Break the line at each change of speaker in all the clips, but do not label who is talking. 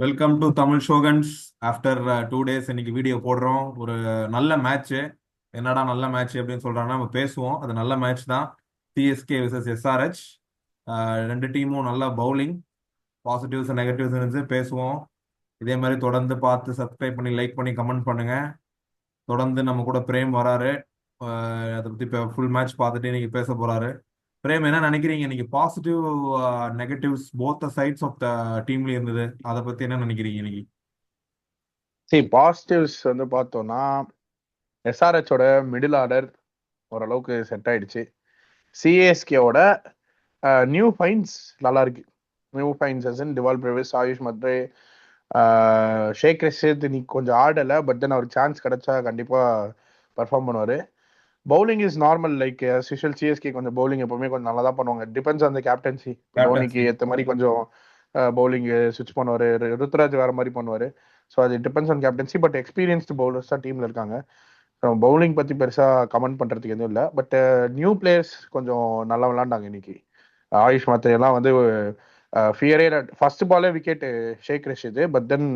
Welcome to Tamil ஷோகன்ஸ். After 2 days இன்னைக்கு video போடுறோம். ஒரு நல்ல மேட்ச். என்னடா நல்ல மேட்ச் அப்படின்னு சொல்றாங்கன்னா நம்ம பேசுவோம். அது நல்ல மேட்ச் தான். CSK versus SRH. ரெண்டு டீமும் நல்ல பவுலிங். பாசிட்டிவ்ஸ் நெகட்டிவ்ஸ் இருந்து பேசுவோம். இதே மாதிரி தொடர்ந்து பார்த்து சப்ஸ்கிரைப் பண்ணி லைக் பண்ணி கமெண்ட் பண்ணுங்க. தொடர்ந்து நம்ம கூட பிரேம் வராரு. அதை பத்தி இப்போ ஃபுல் மேட்ச் பார்த்துட்டு இன்னைக்கு பேச போறாரு. பிரேம், என்ன நினைக்கிறீங்க? இன்னைக்கு positive negatives both sides of the டீம்ல இருந்தது. அதை பத்தி என்ன நினைக்கிறீங்க இன்னைக்கு?
சரி, பாசிட்டிவ்ஸ் வந்து பார்த்தோம்னா எஸ்ஆர்ஹெச்சோட மிடில் ஆர்டர் ஓரளவுக்கு செட் ஆயிடுச்சு. சிஎஸ்கேவோட நியூ ஃபைன்ஸ் நல்லா இருக்கு. New finds Dewald Brevis, Ayush Mhatre, Shaik Rasheed இன்னைக்கு கொஞ்சம் ஆடலை. பட் தென் அவருக்கு சான்ஸ் கிடைச்சா கண்டிப்பாக பர்ஃபார்ம் பண்ணுவார். Bowling is normal. Like usual CSK கொஞ்சம் பவுலிங் எப்பவுமே கொஞ்சம் நல்லா தான் பண்ணுவாங்க. Depends on the captaincy. தோனிக்கு
கேப்டன்சி.
ஏற்ற மாதிரி கொஞ்சம் பவுலிங் ஸ்விட்ச் பண்ணுவார். ருத்ராஜ் வேற மாதிரி பண்ணுவார். ஸோ அது depends on captaincy. But experienced bowlers தான் டீமில் இருக்காங்க. பவுலிங் பற்றி பெருசாக கமெண்ட் பண்ணுறதுக்கு எதுவும் இல்லை. பட் நியூ பிளேயர்ஸ் கொஞ்சம் நல்லா விளாண்டாங்க இன்னைக்கு. ஆயுஷ் மாத்திரை எல்லாம் வந்து ஃபியரே ஃபர்ஸ்ட் பாலே wicket Shaik Rasheed. But then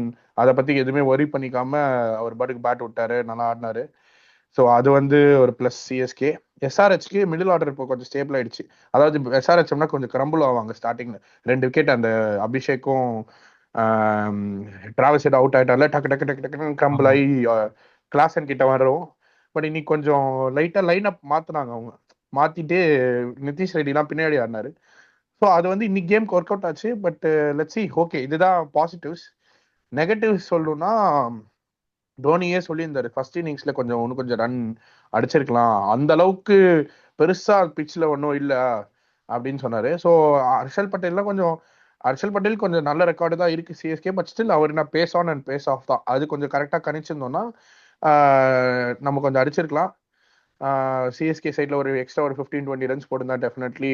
அதை பற்றி எதுவுமே ஒரி பண்ணிக்காம அவர் பாட்டுக்கு பேட் விட்டாரு, நல்லா ஆடினாரு. ஸோ அது வந்து ஒரு ப்ளஸ் சிஎஸ்கே. எஸ்ஆர்ஹெச்க்கு மிடில் ஆர்டர் இப்போ கொஞ்சம் ஸ்டேபிள் ஆயிடுச்சு. அதாவது எஸ்ஆர்ஹெச்னா கொஞ்சம் கிரம்பிள் ஆவாங்க ஸ்டார்டிங்ல. 2 விக்கெட் அந்த அபிஷேக்கும் டிராவல்ஸ் அவுட் ஆயிட்டால டக்கு டக்கு டக்கு டக்குன்னு கிரம்பிள்
ஆமா.
ஆகி கிளாசன் கிட்ட வரும். பட் இன்னைக்கு கொஞ்சம் லைட்டா லைன் அப் மாத்தினாங்க. அவங்க மாத்திட்டு நிதிஷ் ரெட்டிலாம் பின்னாடி ஆடினாரு. ஸோ அது வந்து இன்னைக்கு கேம்க்கு ஒர்க் அவுட் ஆச்சு. But let's see. ஓகே, இதுதான் பாசிட்டிவ்ஸ். நெகட்டிவ்ஸ் சொல்லணும்னா தோனியே சொல்லியிருந்தாரு ஃபர்ஸ்ட் இன்னிங்ஸ்ல இன்னும் கொஞ்சம் ரன் அடிச்சிருக்கலாம், அந்த அளவுக்கு பெருசா பிச்சில் ஒன்றும் இல்லை அப்படின்னு சொன்னாரு. ஸோ ஹர்ஷல் பட்டேல் கொஞ்சம் நல்ல ரெக்கார்டு தான் இருக்கு சிஎஸ்கே. பட் ஸ்டில் அவர் என்ன pace on and pace off தான். அது கொஞ்சம் கரெக்டாக கணிச்சிருந்தோம்னா நம்ம கொஞ்சம் அடிச்சிருக்கலாம். சிஎஸ்கே சைடில் ஒரு எக்ஸ்ட்ரா ஒரு 15-20 ரன்ஸ் போட்டுருந்தா டெஃபினெட்லி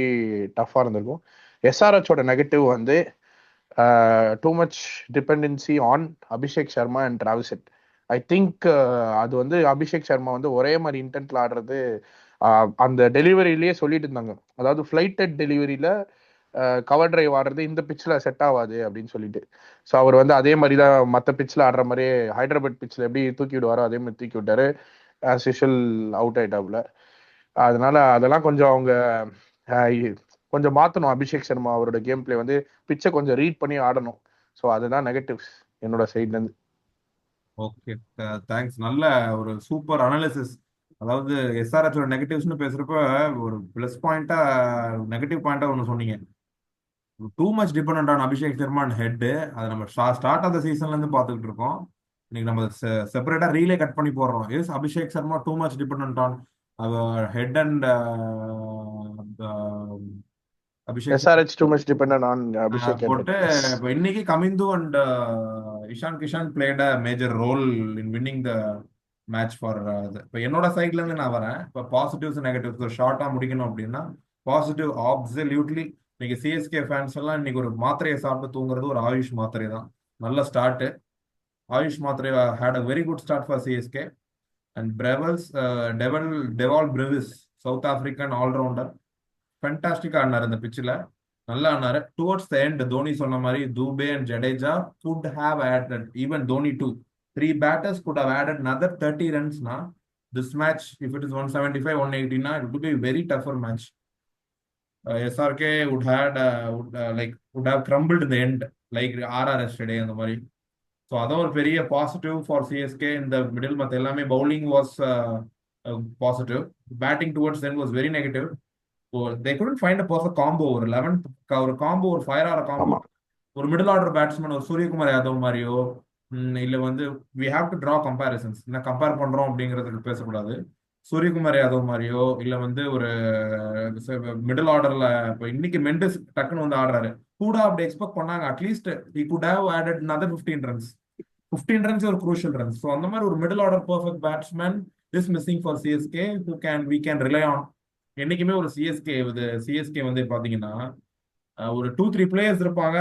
டஃப்பாக இருந்திருக்கும். எஸ்ஆர்ஹெச்சோட நெகட்டிவ் வந்து too much dependency on Abhishek Sharma and Travis head. I think அது வந்து அபிஷேக் சர்மா வந்து ஒரே மாதிரி இன்டென்ட்ல ஆடுறது. அந்த டெலிவரியிலேயே சொல்லிட்டு இருந்தாங்க. அதாவது ஃபிளைட்டட் டெலிவரியில கவர் டிரைவ் ஆடுறது இந்த பிச்சில் செட் ஆகாது அப்படின்னு சொல்லிட்டு. ஸோ அவர் வந்து அதே மாதிரி தான் மற்ற பிச்சில் ஆடுற மாதிரியே ஹைதராபாத் பிச்சில் எப்படி தூக்கி விடுவாரோ அதே மாதிரி தூக்கி விட்டாரு. ஆஸ் யூஷுவல் அவுட் ஆயிட்டாப்ல. அதனால அதெல்லாம் கொஞ்சம் அவங்க கொஞ்சம் மாற்றணும். அபிஷேக் சர்மா அவரோட கேம் பிளே வந்து பிச்சை கொஞ்சம் ரீட் பண்ணி ஆடணும். ஸோ அதுதான் நெகட்டிவ்ஸ் என்னோட சைட்லேருந்து.
Okay, thanks. நல்ல ஒரு சூப்பர் அனாலிசிஸ். அதாவது எஸ்ஆர்ஹெச்சோட நெகட்டிவ்ஸ்னு பேசுறப்ப ஒரு ப்ளஸ் பாயிண்டா, நெகட்டிவ் பாயிண்டா ஒன்று சொன்னீங்க. Two much depend on Abhishek Sharma and head. அதை நம்ம ஸ்டார்ட் ஆஃப் த சீசன்ல இருந்து பார்த்துக்கிட்டு இருக்கோம். இன்னைக்கு நம்ம செப்பரேட்டா ரீலே கட் பண்ணி போடுறோம். Is Abhishek Sharma too much depend on Head and Abhishek Sharma
SRH too much depend on Abhishek and
போட்டு.
எஸ்.
இப்போ இன்னைக்கு Kamindu and Ishan Kishan played a major role in winning the match for இப்போ என்னோட சைட்ல இருந்து நான் வரேன். இப்போ பாசிட்டிவ்ஸ் நெகட்டிவ்ஸ் ஷார்ட்டா முடிக்கணும் அப்படின்னா, பாசிட்டிவ் ஆப்சல்யூட்லி இன்னைக்கு சிஎஸ்கே ஃபேன்ஸ் எல்லாம் இன்னைக்கு ஒரு மாத்திரையை சாப்பிட்டு தூங்குறது ஒரு ஆயுஷ் மாத்திரை தான். நல்ல start. Ayush Mhatre had a very good start for CSK. And Brevis, Dewald Brevis, South African allrounder, ஃபென்டாஸ்டிக்கா ஆடினார் இந்த பிச்சில். நல்லா ஆனாரு. டுவர்ட்ஸ் த எண்ட் தோனி சொன்ன மாதிரி Dube and Jadeja could have added, even Dhoni two, three batters could have added another 30 runs. This match, if it is 175 180 it would be a very tougher match. SRK would have crumbled in the end, like RR yesterday அந்த மாதிரி. So அதான் ஒரு பெரிய positive for CSK. இந்த middle மற்ற எல்லாமே bowling was positive. Batting towards then was very negative. they couldn't find a perfect combo. ஒரு 11 ஒரு காம்போ, ஒரு ஃபயர் ஆற காம்போ,
ஆமா.
ஒரு மிடில் ஆர்டர் பேட்ஸ்மேன், ஒரு சூரியகுமார் யாதவ் மாதிரியோ இல்ல வந்து we have to draw comparisons. என்ன கம்பேர் பண்றோம் அப்படிங்கிறதுக்கு பேசக்கூடாது. சூரியகுமார் யாதவ் மாதிரியோ இல்ல வந்து ஒரு மிடில் ஆர்டர்ல இப்போ இன்னைக்கு மெண்டஸ் டக்குன்னு வந்து ஆடுறாரு. கூட அப்படி எக்ஸ்பெக்ட் பண்ணாங்க. At least he could have added another 15 runs. 15 runs ஒரு crucial runs. ஸோ அந்த மாதிரி ஒரு middle order perfect batsman is missing for CSK who can we can rely on. என்னைக்குமே ஒரு சிஎஸ்கே வந்து பாத்தீங்கன்னா ஒரு 2-3 பிளேயர்ஸ் இருப்பாங்க.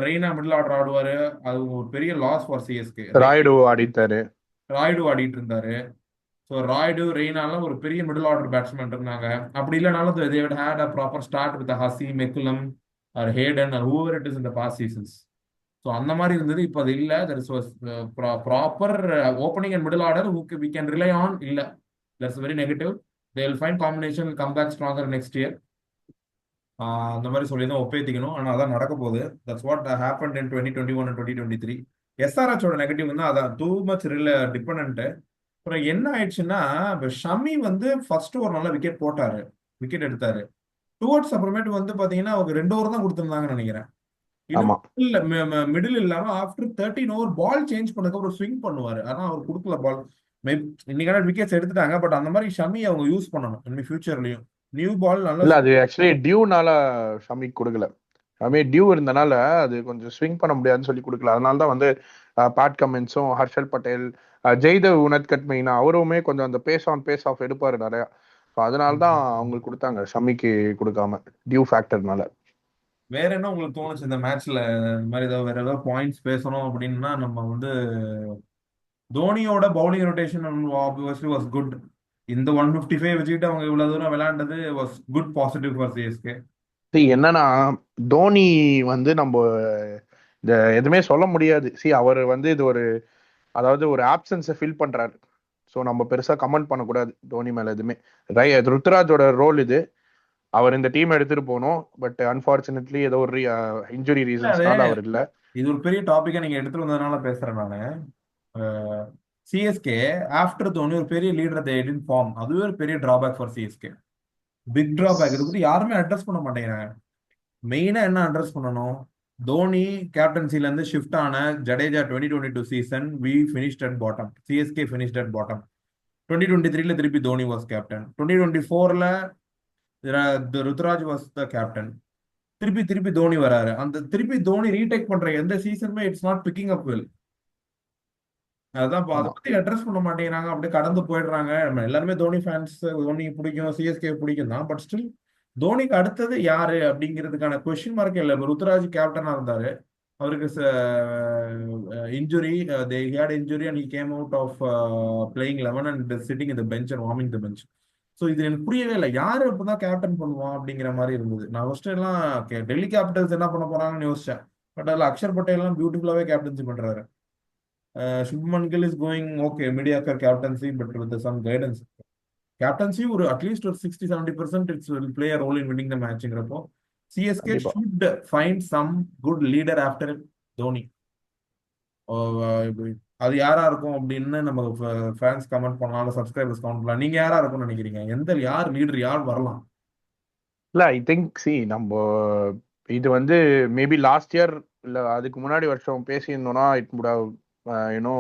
ரெய்னா மிடில் ஆர்டர் ஆடுவாரு. அது ஒரு பெரிய லாஸ் ஃபார் சிஎஸ்கே.
ராய்டு ஆடிட்டாரு.
ராய்டு ஆடிட்டு இருந்தாரு. ஸோ ராய்டு ரெய்னாலாம் ஒரு பெரிய மிடில் ஆர்டர் பேட்ஸ்மேன் இருந்தாங்க. அப்படி இல்லைனாலும் they would had a proper start with Hussey McCullum or Hayden or whoever it is in the past seasons. So அந்த மாதிரி இருந்தது. இப்போ அது இல்லை. That is proper opening and middle order we can rely on. இல்லை, that's very negative. They will find combination come back stronger next year. அந்த மாதிரி சொல்லி தான் ஒப்பேத்திக்கணும். ஆனால் அதான் நடக்க போகுது. That's what happen in 2021 and 2023. எஸ்ஆர்ஹெச்சோட நெகட்டிவ் வந்து அதான் டூ மச் டிபெண்ட். அப்புறம் என்ன ஆயிடுச்சுன்னா, இப்போ ஷமி வந்து ஃபர்ஸ்ட் ஒரு நல்ல விக்கெட் போட்டாரு, விக்கெட் எடுத்தாரு. டுவர்ட்ஸ் அப்புறமேட்டு வந்து பாத்தீங்கன்னா அவங்க 2 ஓவர் தான் கொடுத்துருந்தாங்கன்னு நினைக்கிறேன்.
ஆமா.
இன்னும் மிடில் இல்லாம ஆஃப்டர் 13 ஓவர் பால் சேஞ்ச் பண்ணதுக்கு அப்புறம் ஸ்விங் பண்ணுவாரு. ஆனா அவர் கொடுக்கல பால். இன்னைக்கான விக்கெட்ஸ் எடுத்துட்டாங்க. பட் அந்த மாதிரி ஷமி அவங்க யூஸ் பண்ணணும் இனிமே ஃபியூச்சர்லயும். நியூ பால் நல்லா
இல்ல அது ஆக்சுவலி டியூனால ஷமிக்கு கொடுக்கல. ஷமி டியூ இருந்தனால அது கொஞ்சம் ஸ்விங் பண்ண முடியாதுன்னு சொல்லி கொடுக்கல. அதனால தான் வந்து பேட் கமின்ஸும் ஹர்ஷல் பட்டேல், ஜெய்தேவ் உனத்கட் மெயினா அவருமே கொஞ்சம் அந்த பேஸ் ஆன் பேஸ் ஆஃப் எடுப்பாரு நிறையா. ஸோ அதனால தான் அவங்களுக்கு கொடுத்தாங்க, ஷமிக்கு கொடுக்காம, டியூ ஃபேக்டர்னால.
வேற என்ன உங்களுக்கு தோணுச்சு இந்த மேட்ச்ல? இந்த மாதிரி ஏதாவது வேற ஏதாவது பாயிண்ட்ஸ் பேசணும் அப்படின்னா, நம்ம வந்து தோனியோட bowling rotation obviously was good. இந்த 155 வச்சுக்கிட்டு அவங்க இவ்வளவு தூரம் விளையாண்டது was good positive for CSK.
என்னன்னா தோனி வந்து நம்ம இந்த எதுவுமே சொல்ல முடியாது. அவர் வந்து இது ஒரு, அதாவது ஒரு ஆப்சன்ஸை ஃபில் பண்றாரு. ஸோ நம்ம பெருசா கமெண்ட் பண்ணக்கூடாது தோனி மேல எதுவுமே. ருத்ராஜோட ரோல் இது. அவர் இந்த டீம் எடுத்துட்டு போகணும். பட் அன்பார்ச்சுனேட்லி ஏதோ ஒரு இன்ஜுரி
அது
ரீசன்ஸ்னால அவர் இல்ல.
இது ஒரு பெரிய டாபிக்கா நீங்க எடுத்துட்டு வந்ததுனால பேசுறேன் நானு. சிஎஸ்கே ஆஃப்டர் தோனி ஒரு பெரிய லீடர் தே டிட் ஃபார்ம். அதுவே ஒரு பெரிய drawback for CSK. Big drawback. இதை பத்தி யாருமே அட்ரஸ் பண்ண மாட்டேங்கிறாங்க. மெயினா என்ன அட்ரஸ் பண்ணணும்? தோனி கேப்டன்சில இருந்து ஷிஃப்ட் ஆன Jadeja 2022 season we finished at bottom. CSK finished at bottom. 2023ல திருப்பி தோனி வாஸ் கேப்டன். 2024ல ருத்ராஜ் வாஸ் த கேப்டன். திருப்பி திருப்பி தோனி வராரு. அந்த திருப்பி தோனி ரீடேக் பண்ற எந்த சீசனுமே it's not picking up well. அதான் அதை
ஆமா.
பத்தி அட்ரஸ் பண்ண மாட்டேங்கிறாங்க. அப்படியே கடந்து போயிடுறாங்க. நம்ம எல்லாருமே தோனி ஃபேன்ஸ், தோனி பிடிக்கும், சிஎஸ்கே பிடிக்கும் தான். பட் ஸ்டில் தோனிக்கு அடுத்தது யாரு அப்படிங்கிறதுக்கான கொஸ்டின் மார்க் இல்லை. இப்ப ருத்துராஜ் கேப்டனா இருந்தாரு. அவருக்கு injury, they had injury and he came out of playing 11 and sitting இந்த bench and warming the bench. So இது எனக்கு புரியவே இல்லை. யாரு இப்பதான் கேப்டன் பண்ணுவான் அப்படிங்கிற மாதிரி இருந்தது. நான் ஃபர்ஸ்ட் எல்லாம் டெல்லி கேபிட்டல்ஸ் என்ன பண்ண போறாங்கன்னு யோசிச்சேன். பட் அதில் அக்ஷர் பட்டேல் எல்லாம் பியூட்டிஃபுல்லாவே கேப்டன்சி பண்றாரு. Shubman Gill is going okay, mediocre captaincy, but with some guidance. Captaincy ஒரு அட்லீஸ்ட் ஒரு 60-70% it's will play a role in winning the matchங்கிறப்போ சிஎஸ்கே
கண்டிப்பா.
should find some good leader after Dhoni. அது யாரா இருக்கும் அப்படின்னு நம்ம ஃபேன்ஸ் கமெண்ட் பண்ணலாம், சப்ஸ்கிரைபர்ஸ் கமெண்ட் பண்ணலாம். நீங்க யாரா இருக்கும்னு நினைக்கிறீங்க? யார் லீடர், யார் வரலாம்?
இல்ல ஐ திங்க் நம்ம இது வந்து மேபி லாஸ்ட் இயர் இல்ல அதுக்கு முன்னாடி வருஷம் பேசியிருந்தோம்னா இட் வுட் ஹவ் யூனோ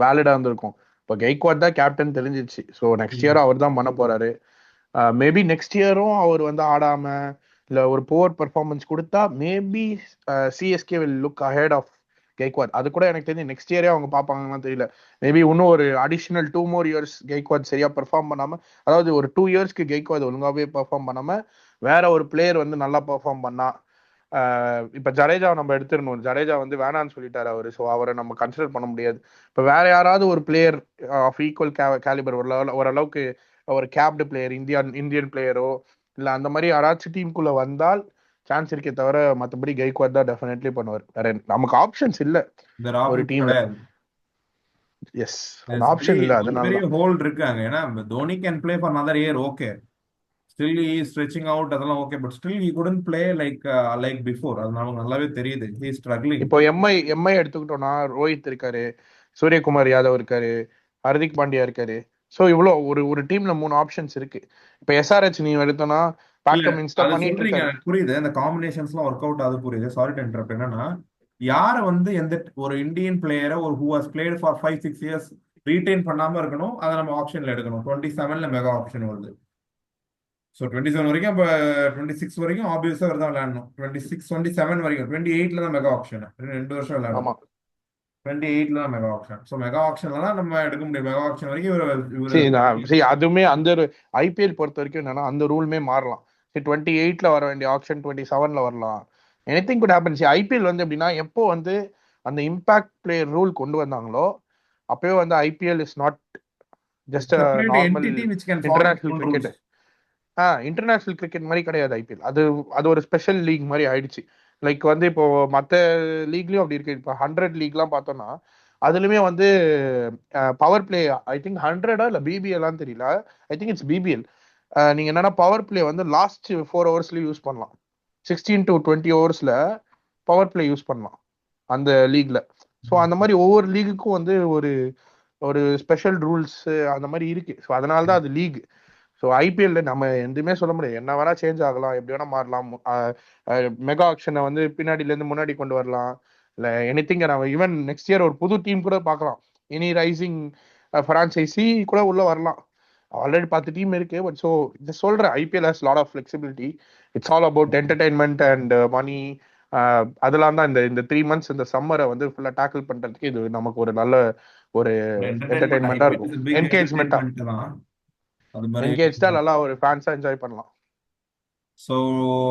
வேலிடா இருந்திருக்கும். இப்போ கெய்க்வாட் தான் கேப்டன் தெரிஞ்சிச்சு. ஸோ நெக்ஸ்ட் இயர் அவர் தான் பண்ண போறாரு. மேபி நெக்ஸ்ட் இயரும் அவர் வந்து ஆடாம இல்ல ஒரு புவர் பெர்ஃபார்மன்ஸ் கொடுத்தா maybe CSK will look ahead of Gaikwad. அது கூட எனக்கு தெரிஞ்சு நெக்ஸ்ட் இயரே அவங்க பார்ப்பாங்கன்னு தெரியல. மேபி இன்னும் ஒரு அடிஷனல் 2 more years கெய்க்வாட் சரியா பெர்ஃபார்ம் பண்ணாம, அதாவது ஒரு 2 yearsக்கு கெய்க்வாட் ஒழுங்காவே பெர்ஃபார்ம் பண்ணாம வேற ஒரு பிளேயர் வந்து நல்லா பெர்ஃபார்ம் பண்ணா, இப்ப ஜடேஜா நம்ம எடுத்துடணும். ஜடேஜா வந்து வேணான்னு சொல்லிட்டாரு அவரு. ஸோ அவரை நம்ம கன்சிடர் பண்ண முடியாது. இப்ப வேற யாராவது ஒரு பிளேயர் ஆஃப் ஈக்குவல் கேலிபர், ஓரளவுக்கு ஒரு கேப்டு பிளேயர், இந்தியன் பிளேயரோ இல்ல அந்த மாதிரி யாராச்சும் டீமுக்குள்ள வந்தால் சான்ஸ் இருக்கே தவிர மற்றபடி கெய்க்வாட் தான் டெஃபினெட்லி பண்ணுவார். வேற நமக்கு ஆப்ஷன்ஸ் இல்ல
இந்த
ஒரு
ராபர்ட்
டீம்ல.
கிடையாது.
எஸ், அந்த ஆப்ஷன் இல்ல.
ஒரு
அதனால
பெரிய ஹோல் இருக்காங்க. ஏன்னா Dhoni can play for another year, okay. Still he is stretching out, அதெல்லாம் okay. But still he couldn't play like before. அது நமக்கு நல்லாவே தெரியுது. he is struggling.
இப்போ எம்ஐ எடுத்துக்கிட்டோம்னா ரோஹித் இருக்காரு, சூரியகுமார் யாதவ் இருக்காரு, ஹர்திக் பாண்டியா இருக்காரு. ஸோ இவ்வளோ ஒரு டீம்ல 3 ஆப்ஷன்ஸ் இருக்கு. இப்போ எஸ்ஆர்ஹெச் நீ எடுத்தோம்னா
இல்ல,
பேக்கம் இன்ஸ்டா
அது
பண்ணிட்டு
சொல்றீங்க,
இருக்காரு.
எனக்கு புரியுது. இந்த காம்பினேஷன்ஸ்லாம் ஒர்க் அவுட் ஆகுது, புரியுது. Sorry to interrupt. என்னன்னா யார வந்து எந்த ஒரு இந்தியன் பிளேயரை ஒரு who has played for 5-6 years retain பண்ணாம இருக்கணும், அதை நம்ம ஆப்ஷன்ல எடுக்கணும். 27ல மெகா ஆப்ஷன் வருது. ஸோ 27 வரைக்கும், இப்போ 26 வரைக்கும் ஆப்வியஸா அவர் தான் விளையாடணும். 26 27 வரைக்கும், 28ல தான் மெகா ஆப்ஷன். 2 வருஷம் விளையாடணும்.
ஆமா.
28ல தான் மெகா ஆப்ஷன். ஸோ மெகா ஆப்ஷன்ல தான் நம்ம எடுக்க முடியும். மெகா ஆப்ஷன் வரைக்கும்
அதுவுமே அந்த ஐபிஎல் பொறுத்த வரைக்கும் என்னன்னா அந்த ரூல்மே மாறலாம். 28ல வர வேண்டிய ஆப்ஷன் 27ல வரலாம். Anything good happen. ஐபிஎல் வந்து எப்படின்னா எப்போ வந்து அந்த இம்பாக்ட் பிளேயர் ரூல் கொண்டு வந்தாங்களோ அப்பவே வந்து IPL is not just
separate
normal
entity which can follow
international
full rules.
Cricket. International cricket மாதிரி கிடையாது ஐபிஎல். அது அது ஒரு ஸ்பெஷல் லீக் மாதிரி ஆயிடுச்சு. லைக் வந்து இப்போ மற்ற லீக்லயும் அப்படி இருக்கு. இப்போ 100 லீக்லாம் பார்த்தோம்னா அதுலயுமே வந்து பவர் பிளே ஐ திங்க் 100 இல்ல பிபிஎல்லாம் தெரியல. I think it's BPL. நீங்க என்னன்னா பவர் பிளே வந்து லாஸ்ட் 4 ஹவர்ஸ்லயும் யூஸ் பண்ணலாம். 16 to 20 ஹவர்ஸ்ல பவர் பிளே யூஸ் பண்ணலாம் அந்த லீக்ல. ஸோ அந்த மாதிரி ஒவ்வொரு லீகுக்கும் வந்து ஒரு ஒரு ஸ்பெஷல் ரூல்ஸ் அந்த மாதிரி இருக்கு. ஸோ அதனால தான் அது லீக். ஸோ ஐபிஎல்ல நம்ம எதுவுமே சொல்ல முடியாது. என்ன வேணா சேஞ்ச் ஆகலாம், எப்படி வேணா மாறலாம். மெகா ஆக்ஷனை வந்து பின்னாடில இருந்து முன்னாடி கொண்டு வரலாம். இல்ல எனிதிங். நம்ம ஈவன் நெக்ஸ்ட் இயர் ஒரு புது டீம் கூட பார்க்கலாம். எனி ரைசிங் பிரான்சைசி கூட உள்ள வரலாம். ஆல்ரெடி 10 டீம் இருக்கு. பட் ஸோ இதை சொல்றேன், IPL has lot of flexibility. It's all about entertainment and money. அதெல்லாம் தான் இந்த இந்த 3 months இந்த சம்மரை வந்து ஃபுல்லா டேக்கிள் பண்றதுக்கு இது நமக்கு ஒரு நல்ல ஒரு
என்டர்டைன்மெண்ட்.
என்டர்டைன்மெண்டா
ஐபிஎல்
இருக்கும்.
இஸ் பிக்
என்கேஜ்மெண்டா
என்டர்டைன்மெண்ட் தான். அது மாதிரி.
என்கேஜ்டா நல்லா ஒரு ஃபேன்ஸா என்ஜாய் பண்ணலாம்.
ஸோ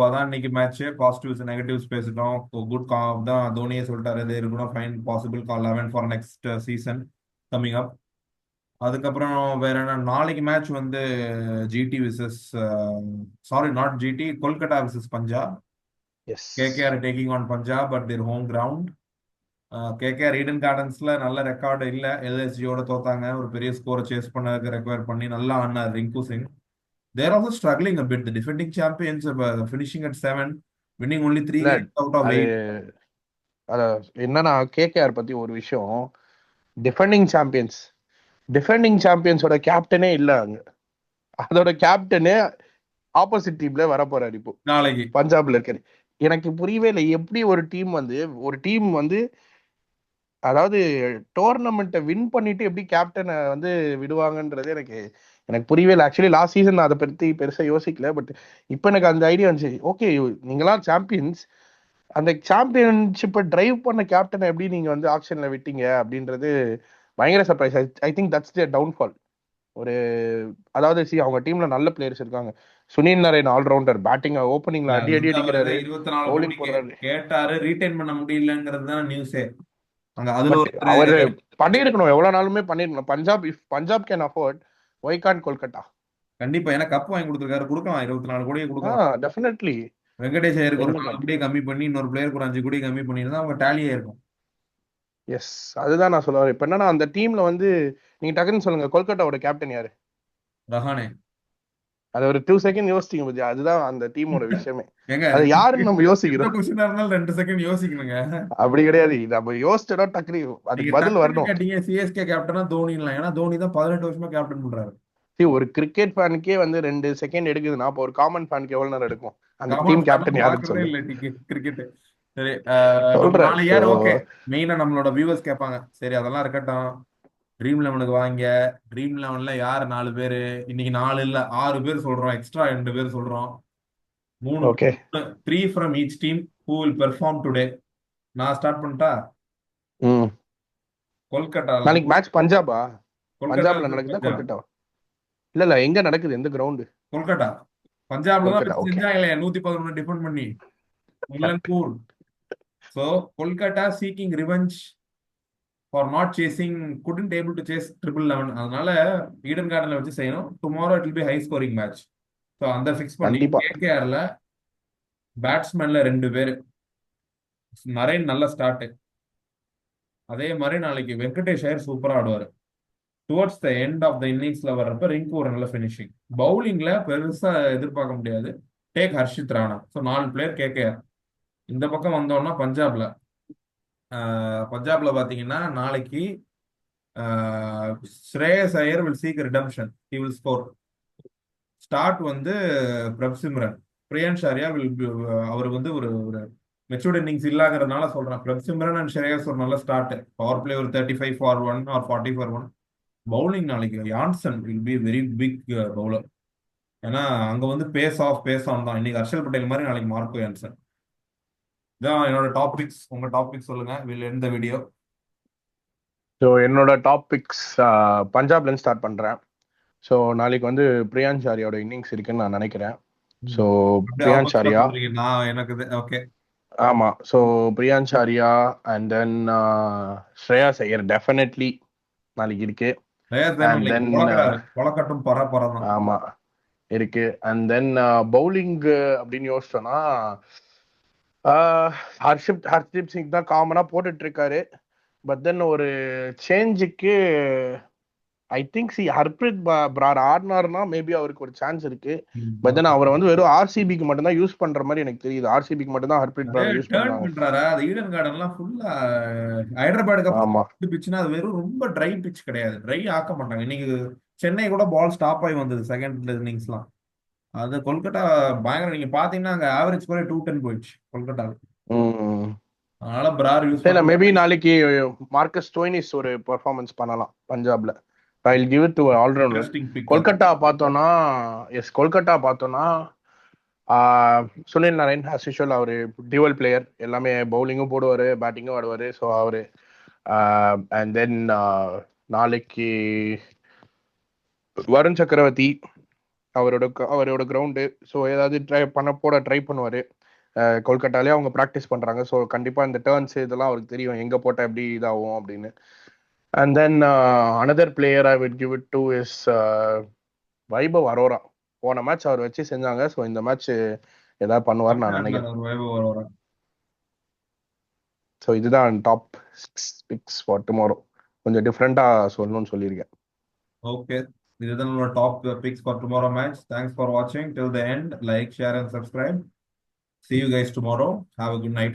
அதான் இன்னைக்கு மேட்ச். பாசிட்டிவ்ஸ் நெகட்டிவ்ஸ் பேசிட்டோம். குட் தான் தோனியே சொல்லிட்டாரு, there is no fine possible call 11 for next season coming up. அதுக்கப்புறம் வேற என்ன, நாளைக்கு மேட்ச் வந்து GT versus, sorry not GT, Kolkata versus Punjab.
Yes.
KKR taking on Punjab at their home ground. KKR Eden கார்டன்ஸ்ல நல்ல ரெக்கார்டு இல்ல, எல்எஸ்ஜியோட தோத்தாங்க. ஒரு பெரிய ஸ்கோரை சேஸ் பண்ணதுக்கு ரெக்வயர் பண்ணி நல்லா ஆடினார் Rinku Singh. They're also struggling a bit. The defending champions finishing at 7, winning only 3
இல்ல
games out of
அது
8.
அத என்னன்னா கேகேஆர் பத்தி ஒரு விஷயம். டிஃபெண்டிங் சாம்பியன்ஸ் டிஃபெண்டிங் சாம்பியன்ஸோட கேப்டனே இல்ல அங்க. அதோட கேப்டனே ஆப்போசிட் டீம்ல வர போறாரு இப்போ
நாளைக்கு
பஞ்சாப்ல இருக்காரு. எனக்கு புரியவே இல்லை எப்படி ஒரு டீம் வந்து அதாவது டோர்னமெண்ட்டை வின் பண்ணிட்டு எப்படி கேப்டனை வந்து விடுவாங்கன்றது எனக்கு எனக்கு புரியவே இல்லை. ஆக்சுவலி லாஸ்ட் சீசன் நான் அதை பத்தி பெருசா யோசிக்கல. பட் இப்போ எனக்கு அந்த ஐடியா வந்துச்சு. ஓகே, நீங்களாம் சாம்பியன்ஸ், அந்த சாம்பியன்ஷிப்பை டிரைவ் பண்ண கேப்டனை எப்படி நீங்க வந்து ஆக்ஷன்ல விட்டீங்க அப்படின்றது பயங்கர surprise. I think that's the downfall. ஒரு அதாவது அவங்க டீம்ல நல்ல பிளேயர்ஸ் இருக்காங்க. சுனில் நரேன் ஆல்ரவுண்டர், பேட்டிங் ஓப்பனிங்ல அடி அடி
அவரு
அடிக்கிறாரு,
24 கோடி
பவுலிங் போடுறாரு.
கேட்டாரு, ரீடைன் பண்ண முடியலங்கிறது தான் நியூஸே. அங்க அதுல
பட்
ஒருத்தர்
அவரு பண்ணிருக்கணும், எவ்வளவு நாளுமே பண்ணிருக்கணும். Punjab, if Punjab can afford, why can't Kolkata?
கண்டிப்பா. ஏன்னா கப் வாங்கி கொடுத்துருக்காரு, கொடுக்கலாம். 24 கோடியை கொடுக்கலாம்.
டெஃபினெட்லி.
வெங்கடேஷ் ஐயருக்கு ஒரு
என்ன
4
பண்றது?
கோடியை கம்மி பண்ணி இன்னொரு பிளேயருக்கு ஒரு 5 கோடி கம்மி பண்ணியிருந்தா அவங்க டேலியே இருக்கும்.
எஸ், அதுதான் நான் சொல்ல வரேன். இப்ப என்னன்னா அந்த டீம்ல வந்து நீங்க டக்குன்னு சொல்லுங்க, கொல்கட்டாவோட கேப்டன் யாரு?
ரஹானே.
அது ஒரு 2 செகண்ட் யோசிச்சிங்க பத்தி, அதுதான் அந்த டீமோட விஷயமே.
ஏங்க,
அது யாருன்னு நம்ம
எந்த
யோசிக்கிறோம்.
கொஸ்டினா இருந்தாலும் 2 செகண்ட் யோசிக்கணுங்க.
அப்படி கிடையாது. நம்ம யோசிச்சோட டக்குனு
நீங்க
அதுக்கு பதில்
டக்குன்னு
வரணும்.
கேட்டீங்க சிஎஸ்கே கேப்டனா தோனிலாம். ஏன்னா தோனி தான் 18 வருஷமா கேப்டன் பண்றாரு.
ஒரு கிரிக்கெட் ஃபேனுக்கே வந்து 2 செகண்ட் எடுக்குதுன்னா அப்போ ஒரு காமன் ஃபேனுக்கு எவ்வளவு நேரம் எடுக்கும்? அந்த
காமன்
டீம்
ஃபேன்லாம்
கேப்டன் யாருன்னு
பாக்குறதே
சொல்லு.
இல்ல கிரிக்கெட். சரி, நம்ம
சொல்றேன்.
4
ஸோ
இயர் ஓகே. மெயினா நம்மளோட வியூவர்ஸ் கேட்பாங்க, சரி அதெல்லாம் இருக்கட்டும், ட்ரீம் லெவனுக்கு வாங்க. ட்ரீம் லெவன்ல யார் 4 பேரு? இன்னைக்கு 4 இல்ல 6 பேர் சொல்றோம், எக்ஸ்ட்ரா 2 பேர் சொல்றோம். 3,
okay.
3 from each team who will perform today. நான் ஸ்டார்ட் பண்ணிட்டா?
ம்
கொல்கட்டால
நாளைக்கு மேட்ச் பஞ்சாபா?
கொல்கட்டா
பஞ்சாப்ல
versus
நடக்குதா
பஞ்சாப்.
கொல்கட்டாவா? இல்ல இல்ல, எங்க நடக்குது, எந்த கிரவுண்டு?
கொல்கட்டா. பஞ்சாப்ல தான்
கொல்கட்டா.
வச்சு
ஓகே.
செஞ்சாங்களே 111 டிஃபெண்ட் பண்ணி Mullanpur. So Kolkata seeking revenge for not chasing, couldn't able to chase triple 11. அதனால ஈடன் கார்டன்ல வச்சு செய்யணும். Tomorrow it will be high scoring match. So அந்த ஃபிக்ஸ் பண்ணி
கண்டிப்பா.
கேகேஆர்ல பேட்ஸ்மேன்ல 2 பேர். நரேன் நல்ல ஸ்டார்ட். அதே மாதிரி நாளைக்கு வெங்கடேஷ் ஐயர் சூப்பரா ஆடுவார். Towards the end of the இன்னிங்ஸ்ல வர்றப்ப ரிங்கு ஒரு நல்ல ஃபினிஷிங். பவுலிங்ல பெருசா எதிர்பார்க்க முடியாது. Take Harshit Rana. So 4 player KKR. இந்த பக்கம் வந்தோம்னா பஞ்சாப்ல பாத்தீங்கன்னா நாளைக்கு Shreyas Iyer will seek redemption. He will score. Start வந்து பிரப்சிம்ரன். பிரியன்ஷ் ஆர்யா வில், அவர் வந்து ஒரு ஒரு மெச்சூர்ட் இன்னிங்ஸ் இல்லாங்கிறதுனால சொல்றேன். பிரப்சிம்ரன் அண்ட் ஸ்ரேயஸ் ஒரு நல்ல ஸ்டார்ட். பவர் பிளே ஒரு 35 ஃபார் 1 ஆர் 40 ஃபார் 1. பவுலிங் நாளைக்கு Jansen will be very big bowler. ஏன்னா அங்க வந்து பேஸ் ஆன் தான். இன்னைக்கு ஹர்ஷல் பட்டேல் மாதிரி நாளைக்கு மார்க்கோ யான்சன். இதான் என்னோட டாபிக்ஸ். உங்க டாபிக் சொல்லுங்க. Will end the video.
So என்னோட டாபிக்ஸ் பஞ்சாப்லேருந்து ஸ்டார்ட் பண்ணுறேன். ஸோ நாளைக்கு வந்து பிரியான்ஷ் ஆரியாவோட இன்னிங்ஸ் இருக்குன்னு நான் நினைக்கிறேன். ஸோ பிரியான்ஷ் ஆரியா,
நான் எனக்கு ஓகே.
ஆமாம். So Priyansh Arya and then Shreyas Iyer definitely நாளைக்கு இருக்கு. அண்ட் தென்
கொலக்கட்டும் பரபரம்.
ஆமாம் இருக்கு. அண்ட் தென் பவுலிங் அப்படின்னு யோசிச்சோன்னா ஹர்ஷிப் சிங் தான் காமனா போட்டுட்டு இருக்காரு. பட் தென் ஒரு சேஞ்சுக்கு ஐ திங்க் ஹர்ப்ரீத் பிரார் ஆடினார்னா மேபி அவருக்கு ஒரு சான்ஸ் இருக்கு. But then
okay.
அவரை வந்து வெறும் ஆர்சிபிக்கு மட்டும் தான் யூஸ் பண்ற மாதிரி எனக்கு தெரியுது. ஆர்சிபிக்கு மட்டும் தான் ஹர்ப்ரீத்
நிறைய
பிரார் யூஸ்
டேர்ன்
பண்றாங்க.
பண்றாரா? அது ஈடன் கார்டன்லாம் ஃபுல்லா ஹைதராபாத்துக்கு
ஆமா.
அப்புறம் பிச்சுனா அது வெறும் ரொம்ப ட்ரை பிச் கிடையாது. ட்ரை ஆக்க மாட்டாங்க. இன்னைக்கு சென்னை கூட பால் ஸ்டாப் ஆகி வந்தது செகண்ட் இன்னிங்ஸ்லாம். அது கொல்கட்டா பயங்கர. நீங்க பாத்தீங்கன்னா அங்க ஆவரேஜ் ஸ்கோரே 210 போயிடுச்சு கொல்கட்டாவுக்கு.
ம்.
அதனால பிரார் யூஸ்
சரி,
பண்ண.
மேபி நாளைக்கு மார்க்கஸ் ஸ்டோயினிஸ் ஒரு பெர்ஃபார்மன்ஸ் பண்ணலாம் பஞ்சாப்ல. I will give it to allrounder.
Interesting pick அது.
கொல்கட்டா பார்த்தோம்னா கொல்கட்டா பார்த்தோம்னா சுனில் நாராயண் ஆஸ் யூஷுவல் அவர் டியூவல் பிளேயர், எல்லாமே பவுலிங்கும் போடுவார், பேட்டிங்கும் ஆடுவார். ஸோ அவர் அண்ட் தென் நாளைக்கு வருண் சக்கரவர்த்தி அவரோட கிரவுண்டு. ஸோ ஏதாவது ட்ரை பண்ணுவார். கொல்கட்டாலே அவங்க ப்ராக்டிஸ் பண்றாங்க. ஸோ கண்டிப்பா இந்த டேர்ன்ஸ் இதெல்லாம் அவருக்கு தெரியும், எங்க போட்டா எப்படி இதாகும் அப்படின்னு. And then another player I would give it to is Vaibhav Arora. போன மேட்ச் அவர் வச்சு செஞ்சாங்க. ஸோ இந்த மேட்ச் ஏதாவது பண்ணுவார் நான் நினைக்கிறேன்.
ஒரு வைபவ் வரும்.
ஸோ இதுதான் டாப் 6 பிக்ஸ் ஃபார் டுமாரோ. கொஞ்சம் டிஃப்ரெண்டா சொல்லணும்னு சொல்லியிருக்கேன்.
ஓகே. இதுதான் நம்மளோட top picks for tomorrow match. Thanks for வாட்சிங் till the end. Like, share and subscribe. See you guys tomorrow. Have a good night.